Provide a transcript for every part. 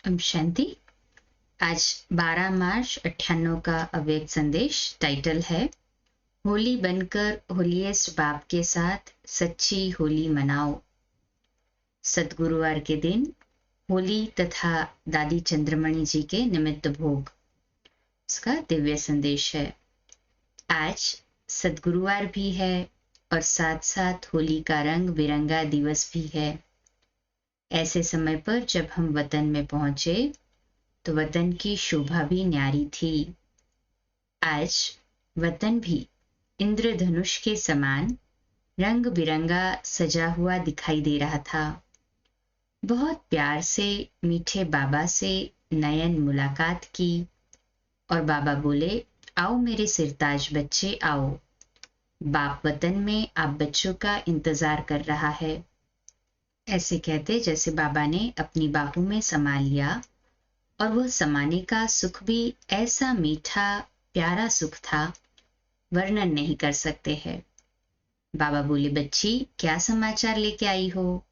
ओम शांति। आज 12 मार्च 98 का अव्यक्त संदेश। टाइटल है होली बनकर होलीएस्ट बाप के साथ सच्ची होली मनाओ। सद्गुरुवार के दिन होली तथा दादी चंद्रमणि जी के निमित्त भोग, इसका दिव्य संदेश है। आज सद्गुरुवार भी है और साथ साथ होली का रंग बिरंगा दिवस भी है। ऐसे समय पर जब हम वतन में पहुंचे तो वतन की शोभा भी न्यारी थी। आज वतन भी इंद्रधनुष के समान रंग बिरंगा सजा हुआ दिखाई दे रहा था। बहुत प्यार से मीठे बाबा से नयन मुलाकात की और बाबा बोले, आओ मेरे सिरताज बच्चे आओ, बाप वतन में आप बच्चों का इंतजार कर रहा है। ऐसे कहते जैसे बाबा ने अपनी बाहों में समा लिया और वह समाने का सुख भी ऐसा मीठा प्यारा सुख था, वर्णन नहीं कर सकते हैं। बाबा बोले, बच्ची क्या समाचार लेके आई हो?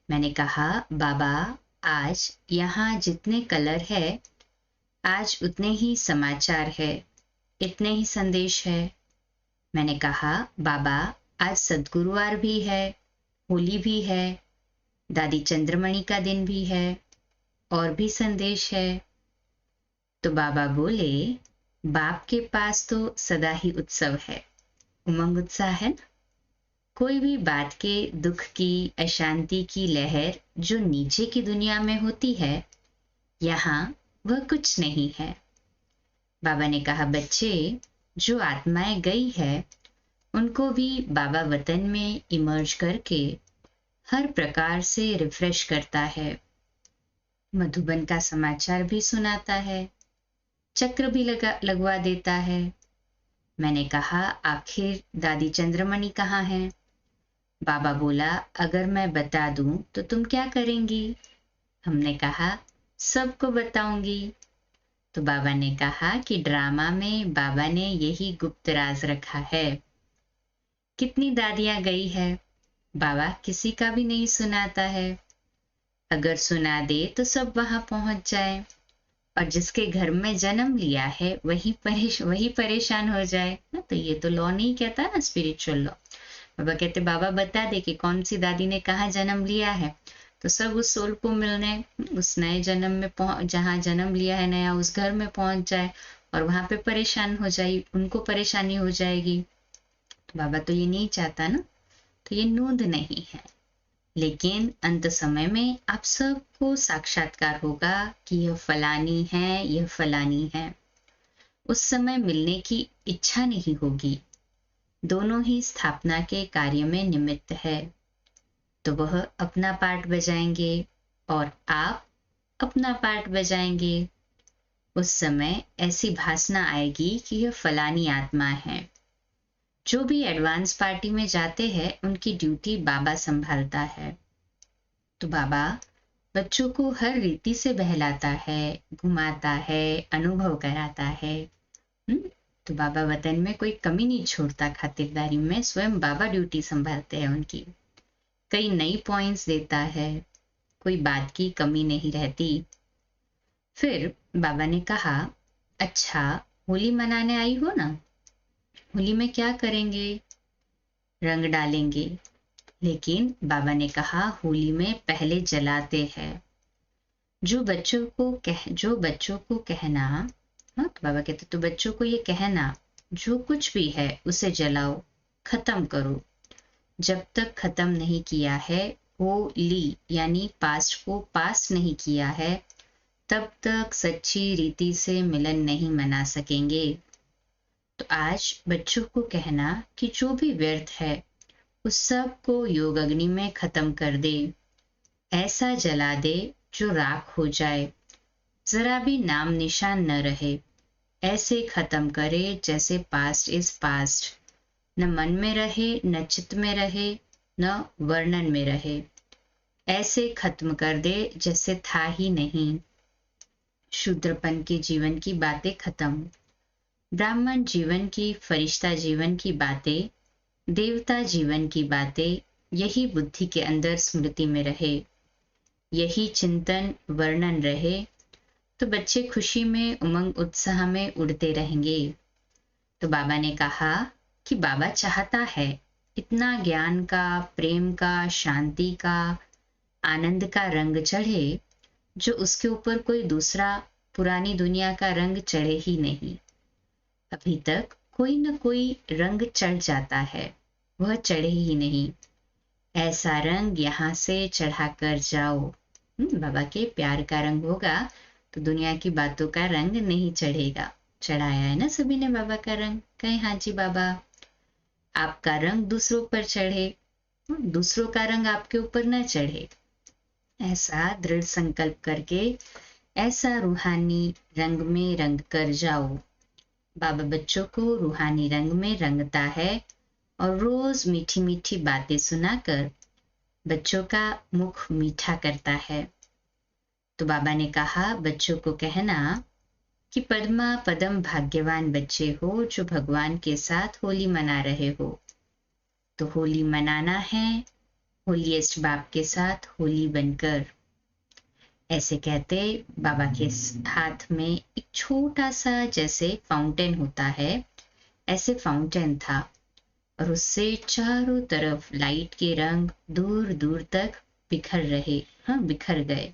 मैंने कहा, बाबा आज यहाँ जितने कलर है आज उतने ही समाचार है, इतने ही संदेश है। मैंने कहा, बाबा आज सद्गुरुवार भी है, होली भी है, दादी चंद्रमणि का दिन भी है और भी संदेश है। तो बाबा बोले, बाप के पास तो सदा ही उत्सव है, उमंग उत्साह है ना। कोई भी बात के दुख की अशांति की लहर जो नीचे की दुनिया में होती है, यहाँ वह कुछ नहीं है। बाबा ने कहा, बच्चे जो आत्माएं गई है उनको भी बाबा वतन में इमर्ज करके हर प्रकार से रिफ्रेश करता है। मधुबन का समाचार भी सुनाता है, चक्र भी लगवा देता है। मैंने कहा, आखिर दादी चंद्रमणि कहाँ है? बाबा बोला, अगर मैं बता दूं तो तुम क्या करेंगी? हमने कहा, सबको बताऊंगी। तो बाबा ने कहा कि ड्रामा में बाबा ने यही गुप्त राज रखा है। कितनी दादियां गई है, बाबा किसी का भी नहीं सुनाता है। अगर सुना दे तो सब वहां पहुंच जाए और जिसके घर में जन्म लिया है वही परेशान हो जाए ना। तो ये तो लॉ नहीं कहता ना, स्पिरिचुअल लॉ। बाबा कहते, बाबा बता दे कि कौन सी दादी ने कहाँ जन्म लिया है, तो सब उस सोल को मिलने उस नए जन्म में जहाँ जन्म लिया है नया, उस घर में पहुंच जाए और वहां पे परेशान हो जाए, उनको परेशानी हो जाएगी। तो बाबा तो ये नहीं चाहता ना, तो ये नूंद नहीं है। लेकिन अंत समय में आप सबको साक्षात्कार होगा कि यह फलानी है, यह फलानी है। उस समय मिलने की इच्छा नहीं होगी, दोनों ही स्थापना के कार्य में निमित्त है। तो वह अपना पार्ट बजाएंगे और आप अपना पार्ट बजाएंगे। उस समय ऐसी भासना आएगी कि यह फलानी आत्मा है। जो भी एडवांस पार्टी में जाते हैं उनकी ड्यूटी बाबा संभालता है। तो बाबा बच्चों को हर रीति से बहलाता है, घुमाता है, अनुभव कराता है। तो बाबा वतन में कोई कमी नहीं छोड़ता खातिरदारी में, स्वयं बाबा ड्यूटी संभालते हैं उनकी। कई नई पॉइंट्स देता है, कोई बात की कमी नहीं रहती। फिर बाबा ने कहा, अच्छा होली मनाने आई हो ना, होली में क्या करेंगे? रंग डालेंगे। लेकिन बाबा ने कहा, होली में पहले जलाते हैं। जो बच्चों को कहना, हाँ तो बाबा कहते, तो बच्चों को ये कहना जो कुछ भी है उसे जलाओ, खत्म करो। जब तक खत्म नहीं किया है, होली यानी पास्ट को पास नहीं किया है, तब तक सच्ची रीति से मिलन नहीं मना सकेंगे। तो आज बच्चों को कहना कि जो भी व्यर्थ है उस सब को योग अग्नि में खत्म कर दे, ऐसा जला दे जो राख हो जाए, जरा भी नाम निशान न रहे। ऐसे खत्म करे जैसे पास्ट इज पास्ट, न मन में रहे, न चित्त में रहे, न वर्णन में रहे। ऐसे खत्म कर दे जैसे था ही नहीं। शूद्रपन के जीवन की बातें खत्म, ब्राह्मण जीवन की, फरिश्ता जीवन की बातें, देवता जीवन की बातें, यही बुद्धि के अंदर स्मृति में रहे। यही चिंतन वर्णन रहे तो बच्चे खुशी में, उमंग उत्साह में उड़ते रहेंगे। तो बाबा ने कहा कि बाबा चाहता है इतना ज्ञान का, प्रेम का, शांति का, आनंद का रंग चढ़े जो उसके ऊपर कोई दूसरा पुरानी दुनिया का रंग चढ़े ही नहीं। अभी तक कोई न कोई रंग चढ़ जाता है, वह चढ़े ही नहीं। ऐसा रंग यहाँ से चढ़ा कर जाओ। बाबा के प्यार का रंग होगा तो दुनिया की बातों का रंग नहीं चढ़ेगा। चढ़ाया है ना सभी ने बाबा का रंग? कहे हाँ जी बाबा। आपका रंग दूसरों पर चढ़े, दूसरों का रंग आपके ऊपर न चढ़े। ऐसा दृढ़ संकल्प करके ऐसा रूहानी रंग में रंग कर जाओ। बाबा बच्चों को रूहानी रंग में रंगता है और रोज मीठी मीठी बातें सुनाकर बच्चों का मुख मीठा करता है। तो बाबा ने कहा बच्चों को कहना कि पद्मा पदम भाग्यवान बच्चे हो जो भगवान के साथ होली मना रहे हो। तो होली मनाना है होलीएस्ट बाप के साथ होली बनकर। ऐसे कहते बाबा के हाथ में एक छोटा सा जैसे फाउंटेन होता है, ऐसे फाउंटेन था और उससे चारों तरफ लाइट के रंग दूर दूर तक बिखर गए,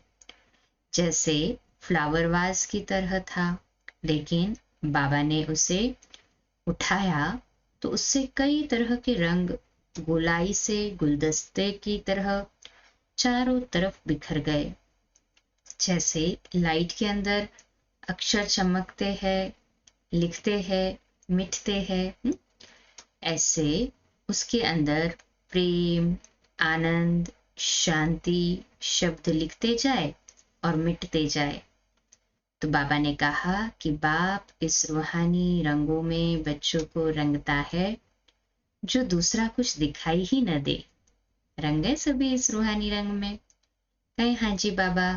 जैसे फ्लावर वाज की तरह था। लेकिन बाबा ने उसे उठाया तो उससे कई तरह के रंग गोलाई से गुलदस्ते की तरह चारों तरफ बिखर गए। जैसे लाइट के अंदर अक्षर चमकते हैं, लिखते हैं, मिटते हैं, ऐसे उसके अंदर प्रेम, आनंद, शांति शब्द लिखते जाए और मिटते जाए। तो बाबा ने कहा कि बाप इस रूहानी रंगों में बच्चों को रंगता है जो दूसरा कुछ दिखाई ही न दे। रंगे सभी इस रूहानी रंग में? कहे हाँ जी बाबा।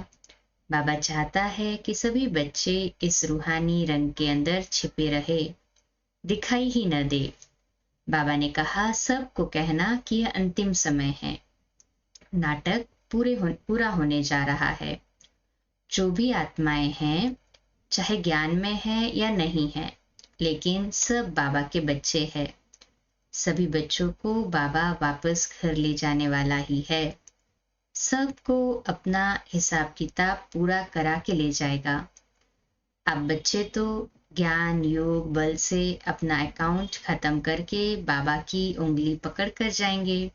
बाबा चाहता है कि सभी बच्चे इस रूहानी रंग के अंदर छिपे रहे, दिखाई ही न दे। बाबा ने कहा सबको कहना कि यह अंतिम समय है, नाटक पूरा होने जा रहा है। जो भी आत्माएं हैं, चाहे ज्ञान में है या नहीं है, लेकिन सब बाबा के बच्चे हैं। सभी बच्चों को बाबा वापस घर ले जाने वाला ही है। सबको अपना हिसाब किताब पूरा करा के ले जाएगा। अब बच्चे तो ज्ञान योग बल से अपना अकाउंट खत्म करके बाबा की उंगली पकड़ कर जाएंगे।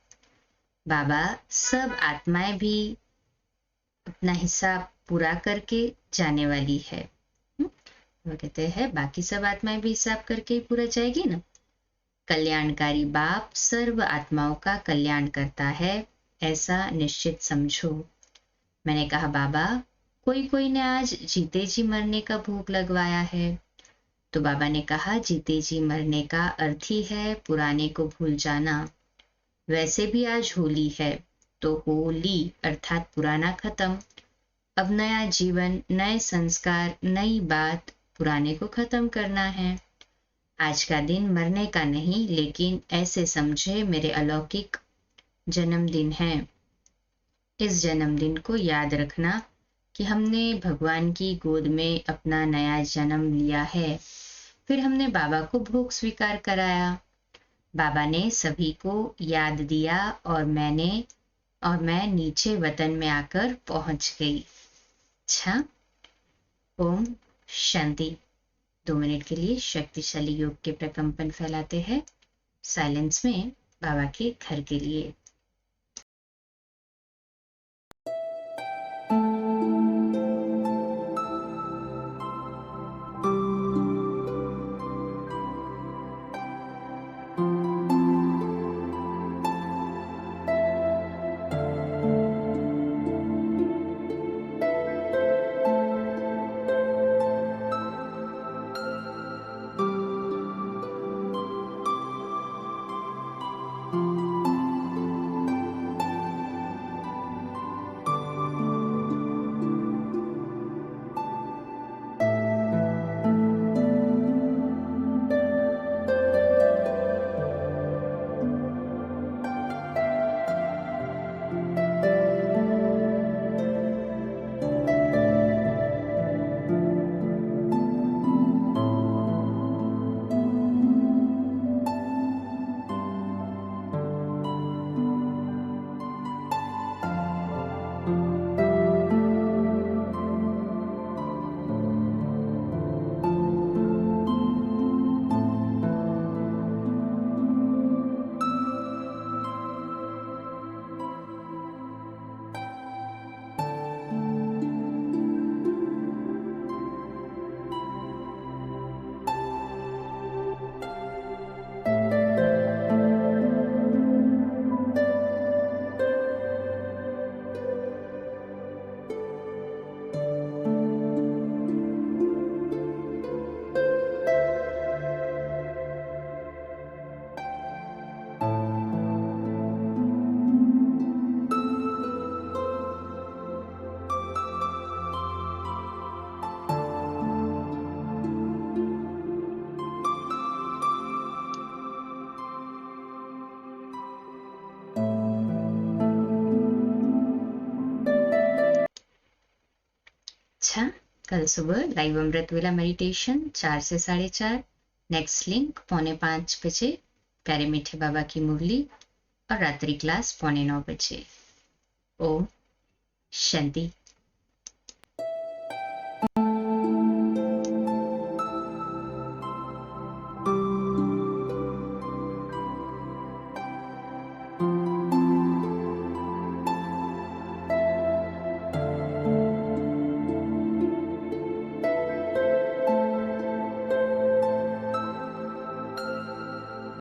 बाबा सब आत्माएं भी अपना हिसाब पूरा करके जाने वाली है। वो कहते हैं बाकी सब आत्माएं भी हिसाब करके ही पूरा जाएगी ना। कल्याणकारी बाप सर्व आत्माओं का कल्याण करता है, ऐसा निश्चित समझो। मैंने कहा बाबा कोई ने आज जीते जी मरने का भोग लगवाया है। तो बाबा ने कहा जीते जी मरने का अर्थ ही है पुराने को भूल जाना। वैसे भी आज होली है तो होली अर्थात पुराना खत्म, अब नया जीवन, नए संस्कार, नई बात, पुराने को खत्म करना है। आज का दिन मरने का नहीं, लेकिन ऐसे समझे मेरे अलौकिक जन्मदिन है। इस जन्मदिन को याद रखना कि हमने भगवान की गोद में अपना नया जन्म लिया है। फिर हमने बाबा को भोग स्वीकार कराया। बाबा ने सभी को याद दिया और मैं नीचे वतन में आकर पहुंच गई। अच्छा, ओम शांति। 2 मिनट के लिए शक्तिशाली योग के प्रकंपन फैलाते हैं साइलेंस में बाबा के घर के लिए। अच्छा, कल सुबह लाइव अमृत वेला मेडिटेशन 4 से 4:30, नेक्स्ट लिंक 4:45 बजे, प्यारे मीठे बाबा की मुरली, और रात्रि क्लास 8:45 बजे। ओम शांति।